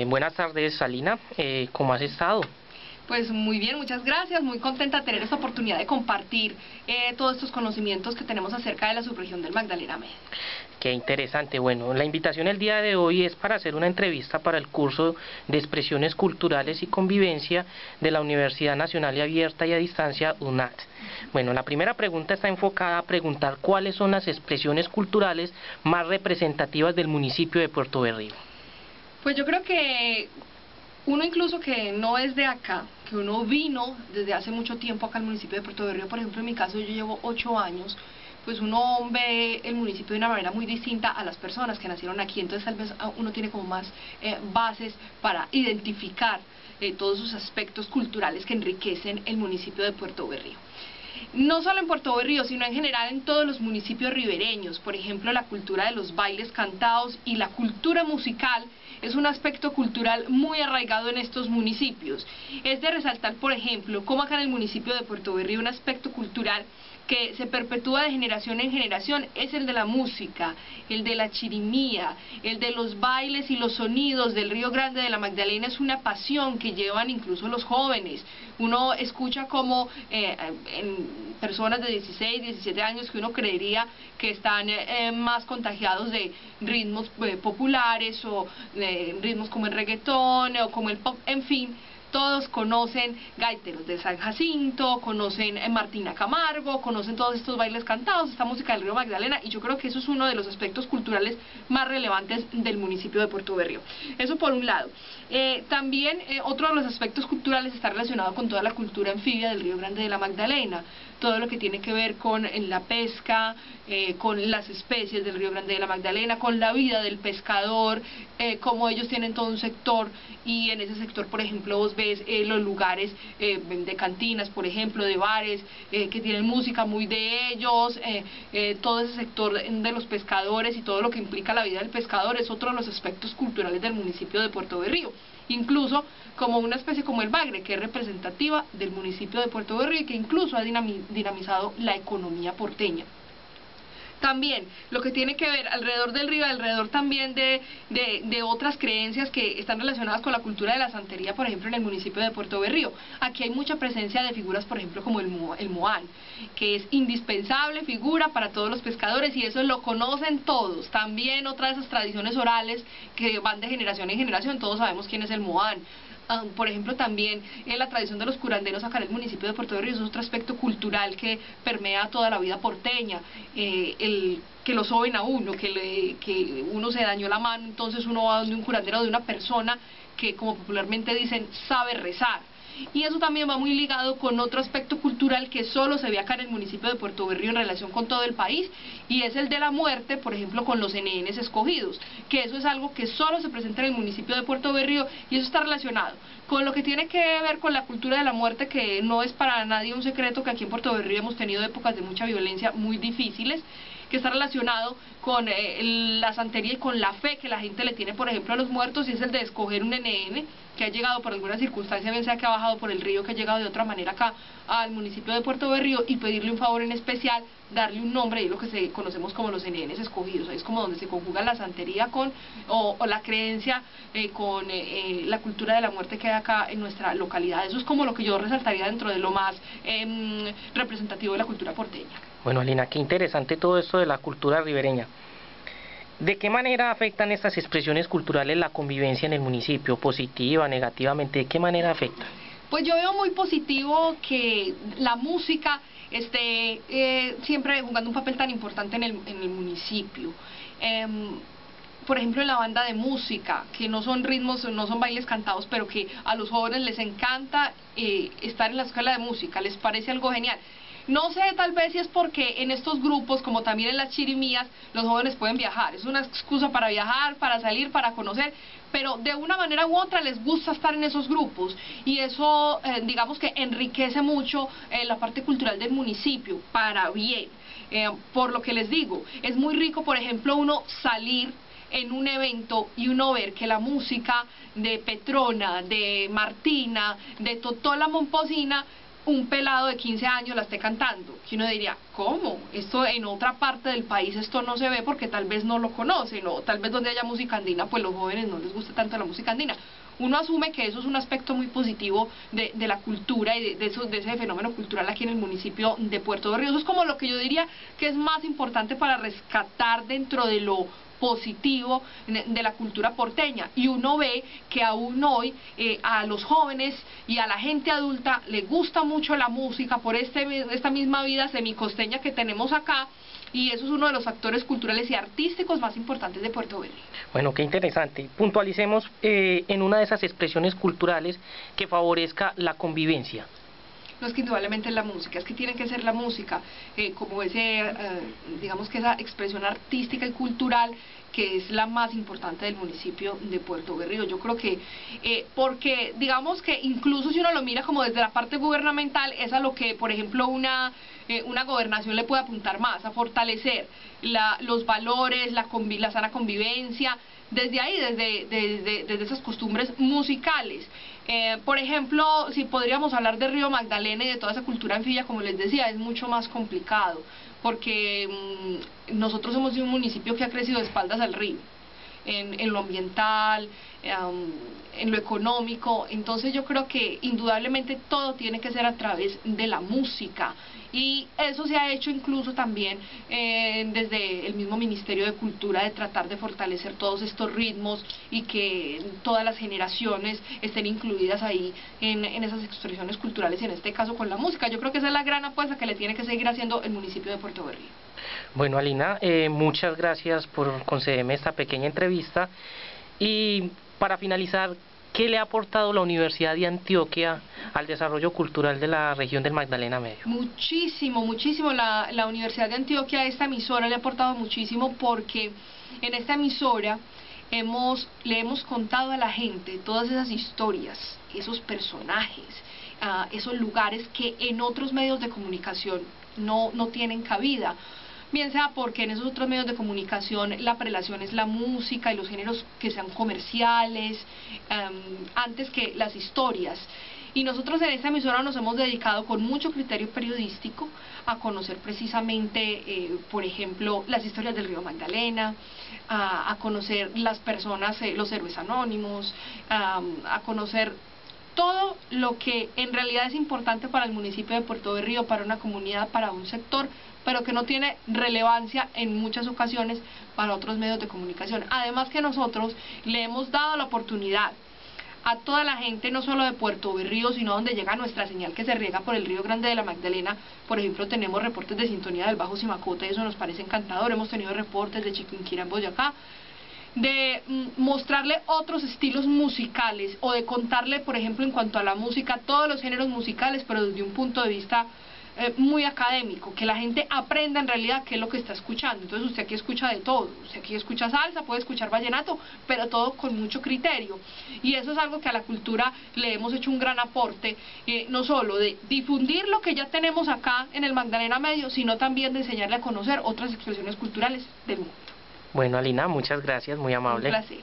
Buenas tardes, Alina. ¿Cómo has estado? Pues muy bien, muchas gracias, muy contenta de tener esta oportunidad de compartir todos estos conocimientos que tenemos acerca de la subregión del Magdalena Medio. Qué interesante. Bueno, la invitación el día de hoy es para hacer una entrevista para el curso de Expresiones Culturales y Convivencia de la Universidad Nacional y Abierta y a Distancia, UNAD. Bueno, la primera pregunta está enfocada a preguntar cuáles son las expresiones culturales más representativas del municipio de Puerto Berrío. Pues yo creo que uno incluso que no es de acá, que uno vino desde hace mucho tiempo acá al municipio de Puerto Berrío, por ejemplo en mi caso yo llevo 8 años, pues uno ve el municipio de una manera muy distinta a las personas que nacieron aquí, entonces tal vez uno tiene como más bases para identificar todos esos aspectos culturales que enriquecen el municipio de Puerto Berrío. No solo en Puerto Berrío, sino en general en todos los municipios ribereños. Por ejemplo, la cultura de los bailes cantados y la cultura musical es un aspecto cultural muy arraigado en estos municipios. Es de resaltar, por ejemplo, cómo acá en el municipio de Puerto Berrío un aspecto cultural que se perpetúa de generación en generación es el de la música, el de la chirimía, el de los bailes y los sonidos del Río Grande de la Magdalena. Es una pasión que llevan incluso los jóvenes. Uno escucha como en personas de 16, 17 años que uno creería que están más contagiados de ritmos populares o ritmos como el reggaetón o como el pop, en fin. Todos conocen gaiteros de San Jacinto, conocen Martina Camargo, conocen todos estos bailes cantados, esta música del Río Magdalena, y yo creo que eso es uno de los aspectos culturales más relevantes del municipio de Puerto Berrío. Eso por un lado. También otro de los aspectos culturales está relacionado con toda la cultura anfibia del Río Grande de la Magdalena, todo lo que tiene que ver con la pesca, con las especies del Río Grande de la Magdalena, con la vida del pescador, como ellos tienen todo un sector, y en ese sector, por ejemplo, vos ves los lugares de cantinas, por ejemplo, de bares, que tienen música muy de ellos, todo ese sector de los pescadores y todo lo que implica la vida del pescador es otro de los aspectos culturales del municipio de Puerto Berrío. Incluso como una especie como el bagre, que es representativa del municipio de Puerto Berrío y que incluso ha dinamizado la economía porteña. También lo que tiene que ver alrededor del río, alrededor también de otras creencias que están relacionadas con la cultura de la santería, por ejemplo en el municipio de Puerto Berrío. Aquí hay mucha presencia de figuras, por ejemplo como el Moán, que es indispensable figura para todos los pescadores y eso lo conocen todos. También otra de esas tradiciones orales que van de generación en generación, todos sabemos quién es el Moán. Por ejemplo, también la tradición de los curanderos acá en el municipio de Puerto Berrío es otro aspecto cultural que permea toda la vida porteña, el que lo soben a uno, que uno se dañó la mano, entonces uno va donde un curandero, de una persona que, como popularmente dicen, sabe rezar. Y eso también va muy ligado con otro aspecto cultural que solo se ve acá en el municipio de Puerto Berrío en relación con todo el país, y es el de la muerte, por ejemplo con los NNs escogidos, que eso es algo que solo se presenta en el municipio de Puerto Berrío, y eso está relacionado con lo que tiene que ver con la cultura de la muerte, que no es para nadie un secreto que aquí en Puerto Berrío hemos tenido épocas de mucha violencia muy difíciles, que está relacionado con la santería y con la fe que la gente le tiene, por ejemplo, a los muertos, y es el de escoger un NN que ha llegado por alguna circunstancia, bien sea que ha bajado por el río, que ha llegado de otra manera acá al municipio de Puerto Berrío, y pedirle un favor en especial, darle un nombre, y lo que conocemos como los NNs escogidos. Es como donde se conjuga la santería con o la creencia con la cultura de la muerte que hay acá en nuestra localidad. Eso es como lo que yo resaltaría dentro de lo más representativo de la cultura porteña. Bueno, Alina, qué interesante todo esto de la cultura ribereña. ¿De qué manera afectan estas expresiones culturales la convivencia en el municipio? ¿Positiva, negativamente? ¿De qué manera afecta? Pues yo veo muy positivo que la música esté siempre jugando un papel tan importante en el municipio. Por ejemplo, en la banda de música, que no son ritmos, no son bailes cantados, pero que a los jóvenes les encanta estar en la escuela de música, les parece algo genial. No sé, tal vez si es porque en estos grupos, como también en las chirimías, los jóvenes pueden viajar. Es una excusa para viajar, para salir, para conocer, pero de una manera u otra les gusta estar en esos grupos. Y eso, digamos que enriquece mucho la parte cultural del municipio, para bien. Por lo que les digo, es muy rico, por ejemplo, uno salir en un evento y uno ver que la música de Petrona, de Martina, de Totó la Momposina un pelado de 15 años la esté cantando, que uno diría, ¿cómo? Esto en otra parte del país esto no se ve porque tal vez no lo conocen, o tal vez donde haya música andina, pues los jóvenes no les gusta tanto la música andina. Uno asume que eso es un aspecto muy positivo de la cultura y de ese fenómeno cultural aquí en el municipio de Puerto Berrío. Eso es como lo que yo diría que es más importante para rescatar dentro de lo positivo de la cultura porteña, y uno ve que aún hoy a los jóvenes y a la gente adulta le gusta mucho la música por esta misma vida semicosteña que tenemos acá, y eso es uno de los factores culturales y artísticos más importantes de Puerto Berrío. Bueno, qué interesante. Puntualicemos en una de esas expresiones culturales que favorezca la convivencia. No es que indudablemente es la música, es que tiene que ser la música, como digamos que esa expresión artística y cultural que es la más importante del municipio de Puerto Berrío. Yo creo que, porque digamos que incluso si uno lo mira como desde la parte gubernamental, es a lo que, por ejemplo, una gobernación le puede apuntar más, a fortalecer los valores, la sana convivencia, desde ahí, desde esas costumbres musicales. Por ejemplo, si podríamos hablar de Río Magdalena y de toda esa cultura anfibia, como les decía, es mucho más complicado, porque nosotros somos de un municipio que ha crecido de espaldas al río, en lo ambiental, en lo económico. Entonces yo creo que indudablemente todo tiene que ser a través de la música, y eso se ha hecho incluso también desde el mismo Ministerio de Cultura, de tratar de fortalecer todos estos ritmos y que todas las generaciones estén incluidas ahí en esas expresiones culturales, y en este caso con la música. Yo creo que esa es la gran apuesta que le tiene que seguir haciendo el municipio de Puerto Berrío. Bueno, Alina, muchas gracias por concederme esta pequeña entrevista, y para finalizar, ¿qué le ha aportado la Universidad de Antioquia al desarrollo cultural de la región del Magdalena Medio? Muchísimo, muchísimo. La Universidad de Antioquia, esta emisora, le ha aportado muchísimo, porque en esta emisora le hemos contado a la gente todas esas historias, esos personajes, esos lugares que en otros medios de comunicación no tienen cabida. Bien sea porque en esos otros medios de comunicación la prelación es la música y los géneros que sean comerciales, antes que las historias. Y nosotros en esta emisora nos hemos dedicado con mucho criterio periodístico a conocer precisamente, por ejemplo, las historias del Río Magdalena, a conocer las personas, los héroes anónimos, a conocer todo lo que en realidad es importante para el municipio de Puerto Berrío, para una comunidad, para un sector, pero que no tiene relevancia en muchas ocasiones para otros medios de comunicación. Además que nosotros le hemos dado la oportunidad a toda la gente, no solo de Puerto Berrío, sino donde llega nuestra señal que se riega por el Río Grande de la Magdalena. Por ejemplo, tenemos reportes de sintonía del Bajo Simacota, y eso nos parece encantador. Hemos tenido reportes de Chiquinquirá en Boyacá, de mostrarle otros estilos musicales, o de contarle, por ejemplo, en cuanto a la música, todos los géneros musicales, pero desde un punto de vista muy académico, que la gente aprenda en realidad qué es lo que está escuchando. Entonces usted aquí escucha de todo, usted aquí escucha salsa, puede escuchar vallenato, pero todo con mucho criterio, y eso es algo que a la cultura le hemos hecho un gran aporte, no solo de difundir lo que ya tenemos acá en el Magdalena Medio, sino también de enseñarle a conocer otras expresiones culturales del mundo. Bueno, Alina, muchas gracias, muy amable. Un placer.